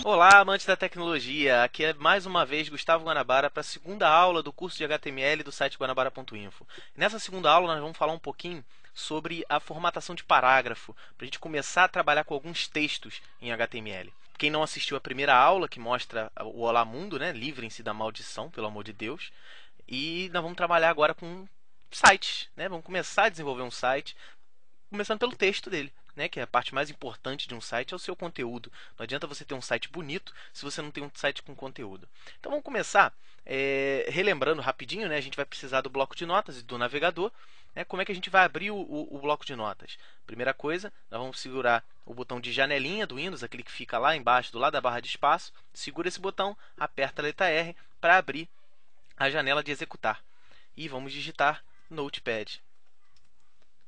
Olá, amantes da tecnologia! Aqui é mais uma vez Gustavo Guanabara para a segunda aula do curso de HTML do site guanabara.info. Nessa segunda aula nós vamos falar um pouquinho sobre a formatação de parágrafo, para a gente começar a trabalhar com alguns textos em HTML. Quem não assistiu a primeira aula, que mostra o Olá Mundo, né? Livrem-se da maldição, pelo amor de Deus. E nós vamos trabalhar agora com sites, né? Vamos começar a desenvolver um site, começando pelo texto dele, né, que é a parte mais importante de um site, é o seu conteúdo. Não adianta você ter um site bonito se você não tem um site com conteúdo. Então vamos começar relembrando rapidinho, né, a gente vai precisar do bloco de notas e do navegador. Né, como é que a gente vai abrir o bloco de notas? Primeira coisa, nós vamos segurar o botão de janelinha do Windows, aquele que fica lá embaixo, do lado da barra de espaço. Segura esse botão, aperta a letra R para abrir a janela de executar. E vamos digitar Notepad.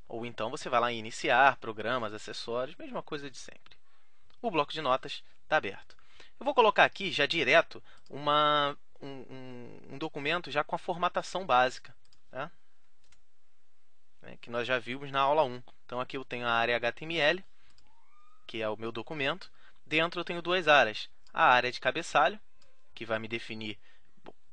Ou então você vai lá em iniciar, programas, acessórios, mesma coisa de sempre. O bloco de notas está aberto. Eu vou colocar aqui já direto um documento já com a formatação básica, tá? Que nós já vimos na aula 1. Então aqui eu tenho a área HTML, que é o meu documento. Dentro eu tenho duas áreas. A área de cabeçalho, que vai me definir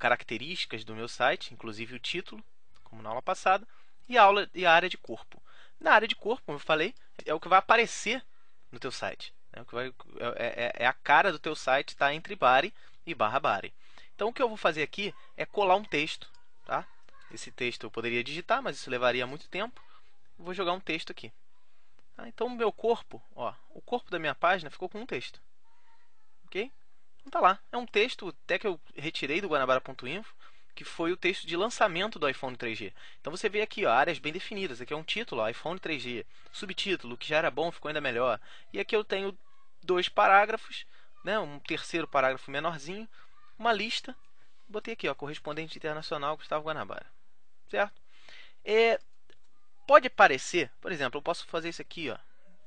características do meu site, inclusive o título, como na aula passada, e a área de corpo. Na área de corpo, como eu falei, é o que vai aparecer no teu site. É a cara do teu site, está entre body e barra body. Então, o que eu vou fazer aqui é colar um texto. Tá? Esse texto eu poderia digitar, mas isso levaria muito tempo. Vou jogar um texto aqui. Tá? Então, o meu corpo, o corpo da minha página ficou com um texto. Ok? Então, tá lá. É um texto até que eu retirei do guanabara.info, que foi o texto de lançamento do iPhone 3G. Então você vê aqui, áreas bem definidas. Aqui é um título, iPhone 3G. Subtítulo, que já era bom, ficou ainda melhor. E aqui eu tenho dois parágrafos, né? Um terceiro parágrafo menorzinho, uma lista. Botei aqui, correspondente internacional Gustavo Guanabara. Certo? Pode parecer, por exemplo, eu posso fazer isso aqui,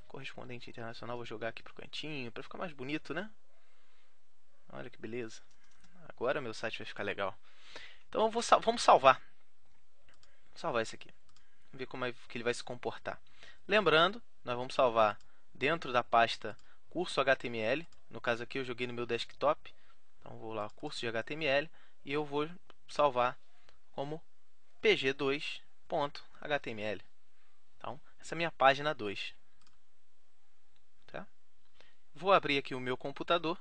correspondente internacional, vou jogar aqui pro cantinho, para ficar mais bonito, né? Olha que beleza. Agora meu site vai ficar legal. Então vamos salvar. Vou salvar esse aqui. Vamos ver como é que ele vai se comportar. Lembrando, nós vamos salvar dentro da pasta curso HTML. No caso aqui eu joguei no meu desktop. Então vou lá, curso de HTML. E eu vou salvar como pg2.html. Então, essa é a minha página 2. Tá? Vou abrir aqui o meu computador.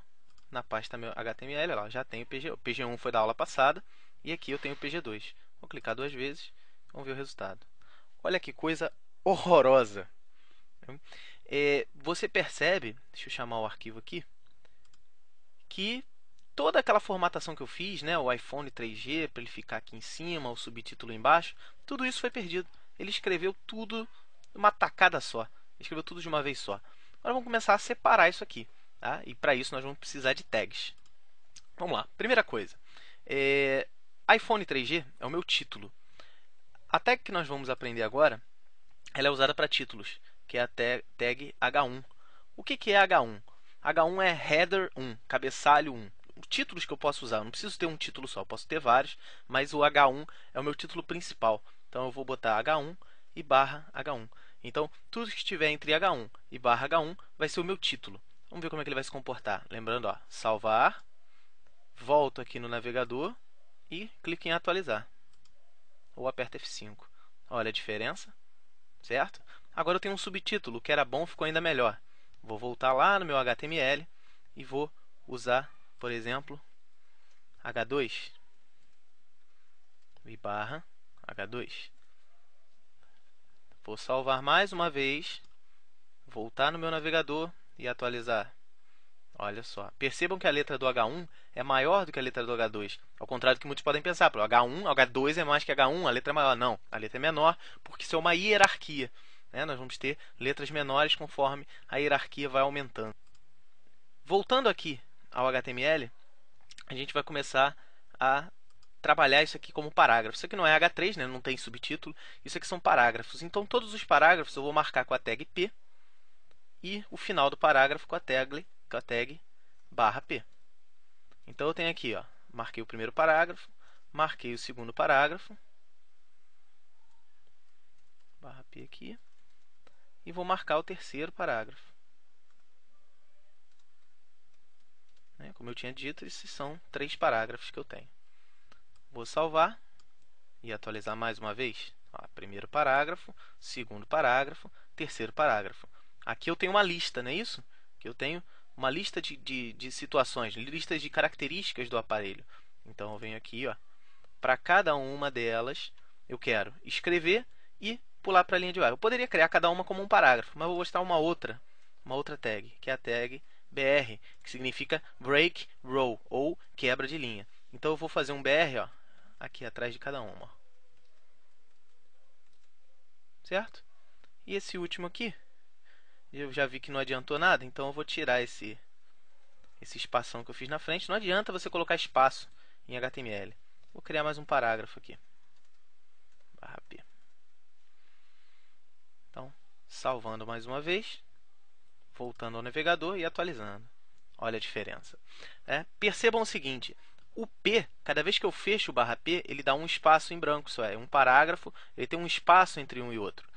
Na pasta meu HTML, lá, já tenho o PG. O PG1 foi da aula passada. E aqui eu tenho o PG2. Vou clicar duas vezes. Vamos ver o resultado. Olha que coisa horrorosa. Você percebe, deixa eu chamar o arquivo aqui, que toda aquela formatação que eu fiz, né, o iPhone 3G, para ele ficar aqui em cima, o subtítulo embaixo, tudo isso foi perdido. Ele escreveu tudo uma tacada só. Ele escreveu tudo de uma vez só. Agora vamos começar a separar isso aqui. Tá? E para isso nós vamos precisar de tags. Vamos lá. Primeira coisa. iPhone 3G é o meu título. A tag que nós vamos aprender agora, ela é usada para títulos, que é a tag H1. O que é H1? H1 é header 1, cabeçalho 1. Títulos que eu posso usar, eu não preciso ter um título só, eu posso ter vários, mas o H1 é o meu título principal. Então eu vou botar H1 e barra H1. Então tudo que estiver entre H1 e barra H1 vai ser o meu título. Vamos ver como é que ele vai se comportar. Lembrando, salvar, volto aqui no navegador e clico em atualizar. Ou aperto F5. Olha a diferença, certo? Agora eu tenho um subtítulo, o que era bom ficou ainda melhor. Vou voltar lá no meu HTML e vou usar, por exemplo, H2 e barra H2. Vou salvar mais uma vez, voltar no meu navegador e atualizar. Olha só, percebam que a letra do H1 é maior do que a letra do H2. Ao contrário do que muitos podem pensar, o H1, H2 é mais que H1, a letra é maior. Não, a letra é menor porque isso é uma hierarquia. Né? Nós vamos ter letras menores conforme a hierarquia vai aumentando. Voltando aqui ao HTML, a gente vai começar a trabalhar isso aqui como parágrafo. Isso aqui não é H3, né? Não tem subtítulo. Isso aqui são parágrafos. Então, todos os parágrafos eu vou marcar com a tag P e o final do parágrafo com a tag barra P. Então eu tenho aqui, marquei o primeiro parágrafo, marquei o segundo parágrafo, barra P aqui, e vou marcar o terceiro parágrafo. Como eu tinha dito, esses são 3 parágrafos que eu tenho. Vou salvar e atualizar mais uma vez. Primeiro parágrafo, segundo parágrafo, terceiro parágrafo. Aqui eu tenho uma lista, não é isso? Aqui eu tenho uma lista de situações, listas de características do aparelho. Então, eu venho aqui, para cada uma delas, eu quero escrever e pular para a linha de baixo. Eu poderia criar cada uma como um parágrafo, mas eu vou mostrar uma outra tag, que é a tag BR, que significa Break Row, ou quebra de linha. Então, eu vou fazer um BR aqui atrás de cada uma. Certo? E esse último aqui, eu já vi que não adiantou nada, então eu vou tirar esse espação que eu fiz na frente. Não adianta você colocar espaço em HTML. Vou criar mais um parágrafo aqui. /p. Então, salvando mais uma vez, voltando ao navegador e atualizando. Olha a diferença. Percebam o seguinte, o P, cada vez que eu fecho o /p, ele dá um espaço em branco, isso é, um parágrafo, ele tem um espaço entre um e outro.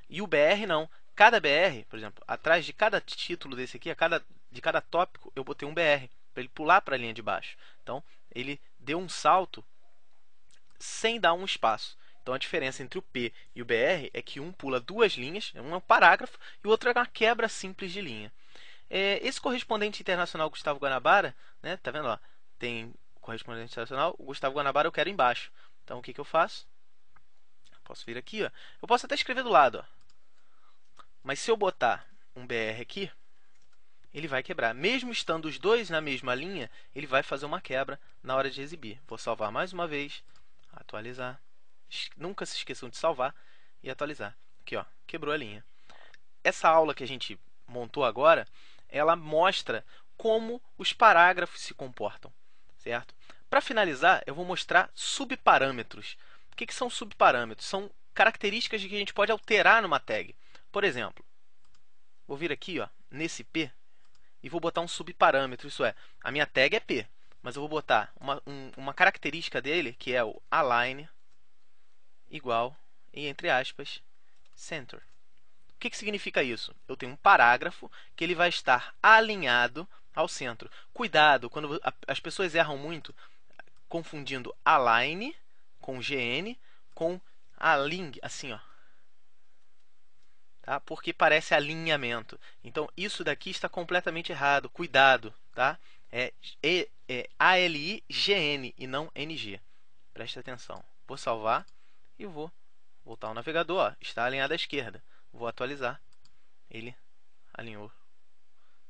E o BR não. Cada BR, por exemplo, atrás de cada título desse aqui, de cada tópico, eu botei um BR, para ele pular para a linha de baixo. Então, ele deu um salto sem dar um espaço. Então, a diferença entre o P e o BR é que um pula 2 linhas, um é um parágrafo, e o outro é uma quebra simples de linha. Esse correspondente internacional Gustavo Guanabara, tá vendo? Tem correspondente internacional, o Gustavo Guanabara eu quero embaixo. Então, o que eu faço? Posso vir aqui, eu posso até escrever do lado, mas se eu botar um BR aqui, ele vai quebrar. Mesmo estando os dois na mesma linha, ele vai fazer uma quebra na hora de exibir. Vou salvar mais uma vez, atualizar. Nunca se esqueçam de salvar e atualizar. Aqui, quebrou a linha. Essa aula que a gente montou agora, ela mostra como os parágrafos se comportam, certo? Para finalizar, eu vou mostrar subparâmetros. O que são subparâmetros? São características que a gente pode alterar numa tag. Por exemplo, vou vir aqui nesse P e vou botar um subparâmetro. Isso é, a minha tag é P, mas eu vou botar uma característica dele, que é o align igual, e entre aspas, center. O que significa isso? Eu tenho um parágrafo que ele vai estar alinhado ao centro. Cuidado, quando as pessoas erram muito confundindo align com GN com align, assim, tá? Porque parece alinhamento. Então, isso daqui está completamente errado. Cuidado, tá? É ALIGN e não NG. Preste atenção. Vou salvar e vou voltar ao navegador. Está alinhado à esquerda. Vou atualizar. Ele alinhou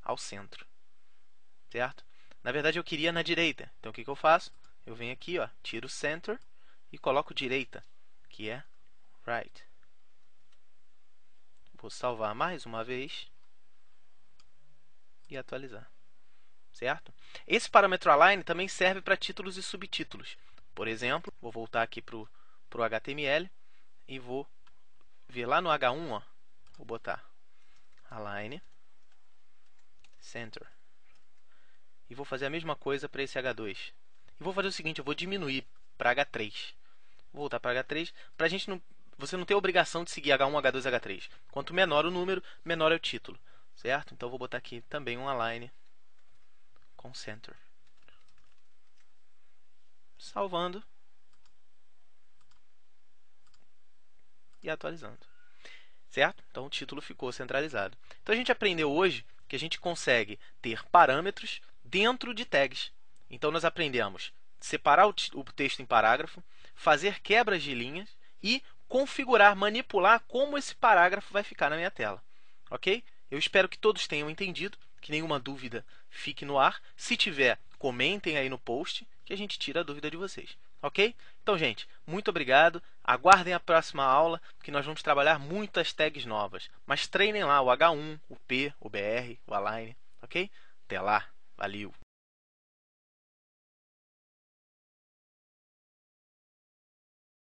ao centro. Certo? Na verdade, eu queria na direita. Então, o que eu faço? Eu venho aqui, tiro o center e coloco direita, que é right. Vou salvar mais uma vez e atualizar. Certo? Esse parâmetro align também serve para títulos e subtítulos. Por exemplo, vou voltar aqui para o HTML e vou ver lá no H1, vou botar align center. E vou fazer a mesma coisa para esse H2. E vou fazer o seguinte, eu vou diminuir para H3. Vou voltar para H3, para você não ter a obrigação de seguir H1, H2, H3. Quanto menor o número, menor é o título. Certo? Então, eu vou botar aqui também um align com center. Salvando. E atualizando. Certo? Então, o título ficou centralizado. Então, a gente aprendeu hoje que a gente consegue ter parâmetros dentro de tags. Então, nós aprendemos separar o texto em parágrafo, fazer quebras de linhas e configurar, manipular como esse parágrafo vai ficar na minha tela. Ok? Eu espero que todos tenham entendido, que nenhuma dúvida fique no ar. Se tiver, comentem aí no post que a gente tira a dúvida de vocês. Ok? Então, gente, muito obrigado. Aguardem a próxima aula, que nós vamos trabalhar muitas tags novas. Mas treinem lá o H1, o P, o BR, o align. Ok? Até lá. Valeu!